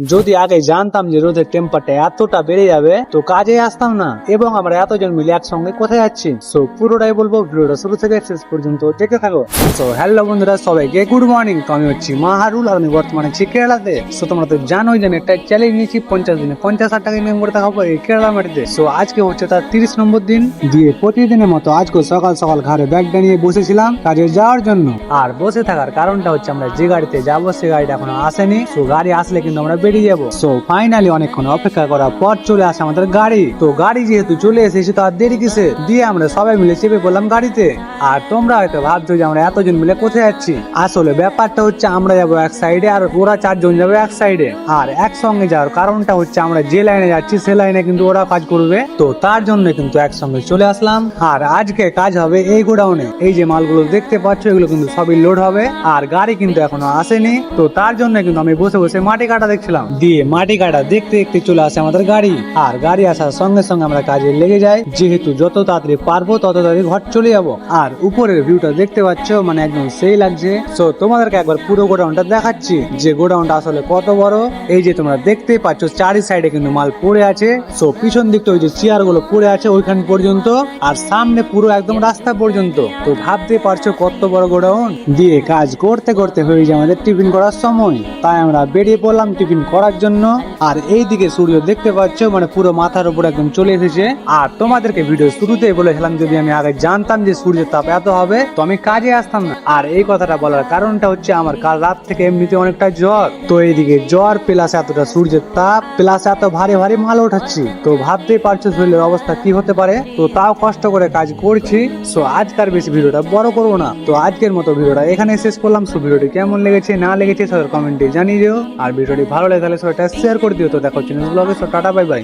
যদি আগে জানতাম যে রোদের টেম্পারটা এতটা বেড়ে যাবে তো কাজে আসতাম না এবং আমরা এতজন মিলে একসঙ্গে কোথায় যাচ্ছি। সো পুরোটাই বলবো, ভিডিওটা শুরু থেকে শেষ পর্যন্ত দেখতে থাকো। সো হ্যালো বন্ধুরা, সবাইকে গুড মর্নিং। তো আমি হচ্ছি মাহারুল আর আমি বর্তমানে আছি কেরালাতে। সো তোমরা তো জানোই যে আমি একটা চ্যালেঞ্জ নিয়েছি 50 দিনে 50,000 টাকা ইনকাম করে দেখাবো এই কেরালা মাটিতে। সো আজকে হচ্ছে তার 30 নম্বর দিন দিয়ে প্রতিদিনের মতো আজকে সকাল সকাল ঘরে ব্যাগটা নিয়ে বসেছিলাম কাজে যাওয়ার জন্য। আর বসে থাকার কারণটা হচ্ছে আমরা যে গাড়িতে যাবো সে গাড়িটা এখনো আসেনি। সো গাড়ি আসলে কিন্তু আমরা বেরিয়ে যাবো। সো ফাইনালি অনেকক্ষণ অপেক্ষা করার পর চলে আসে আমাদের গাড়ি। তো গাড়ি যেহেতু চলে এসেছে তো আর দেরি কিসে, দিয়ে আমরা সবাই মিলে চেপে পড়লাম গাড়িতে। আর তোমরা হয়তো ভাবছো যে আমরা এতজন মিলে কোথায় যাচ্ছি। আসলে ব্যাপারটা হচ্ছে আমরা যাবো এক সাইডে আর ওরা 4 জন যাবে এক সাইডে। আর একসঙ্গে যাওয়ার কারণটা হচ্ছে আমরা যে লাইনে যাচ্ছি সে লাইনে কিন্তু ওরা কাজ করবে, তো তার জন্য কিন্তু একসঙ্গে চলে আসলাম। আর আজকে কাজ হবে এই গোডাউনে। এই যে মালগুলো দেখতে পাচ্ছ এগুলো কিন্তু সবই লোড হবে আর গাড়ি কিন্তু এখনো আসেনি। তো তার জন্য কিন্তু আমি বসে বসে মাটি কাটা দেখছিলাম, দিয়ে মাটি কাটা দেখতে দেখতে চলে আসে আমাদের গাড়ি। আর গাড়ি আসার সঙ্গে সঙ্গে আমরা কাজে লেগে যাই, যেহেতু যত তাড়াতাড়ি পারবো তত তাড়াতাড়ি ঘর চলে যাবো। আর উপরের ভিউটা দেখতে পাচ্ছ মানে একদম সেই লাগছে। সো তোমাদেরকে একবার পুরো গোডাউনটা দেখাচ্ছি যে গোডাউনটা আসলে কত বড়। এই যে তোমরা দেখতে পাচ্ছ চারি সাইডে কিন্তু মাল পড়ে আছে। সো পিছন দিকটা ওই যে চেয়ার গুলো পড়ে আছে ওইখান পর্যন্ত, আর সামনে পুরো একদম রাস্তা পর্যন্ত। তো ভাবতে পারছো কত বড় গোডাউন। দিয়ে কাজ করতে করতে হয়ে যায় আমাদের টিফিন করার সময়, তাই আমরা বেরিয়ে পড়লাম টিফিন করার জন্য। আর এইদিকে সূর্য দেখতে পাচ্ছ মানে পুরো মাথার উপর একদম চলে এসেছে। আর তোমাদেরকে ভিডিও শুরুতেই বলেছিলাম যদি আমি আগে জানতাম যে সূর্যের তাপ এত হবে তো আমি কাজে আসতাম না। আর এই কথাটা বলার কারণটা হচ্ছে আমার কাল রাত থেকে এমনিতে অনেকটা জ্বর, তো এইদিকে জ্বর প্লাস এতটা সূর্যের তাপ প্লাস এত ভারী ভারী মাল উঠাচ্ছি, তো ভাবতেই পারছো শরীরের অবস্থা কি হতে পারে। তো তাও কষ্ট করে কাজ করছি। সো আজকার বেশি ভিডিওটা বড় করবো না, তো আজকের মতো ভিডিওটা এখানে শেষ করলাম। সো ভিডিওটি কেমন লেগেছে না লেগেছে সবার কমেন্টে জানিয়ে দিও, আর ভিডিওটি ভালো লাগে তাহলে সবাইটা শেয়ার করে দিও। তো দেখো নেক্সট ব্লগে। So tata bye bye.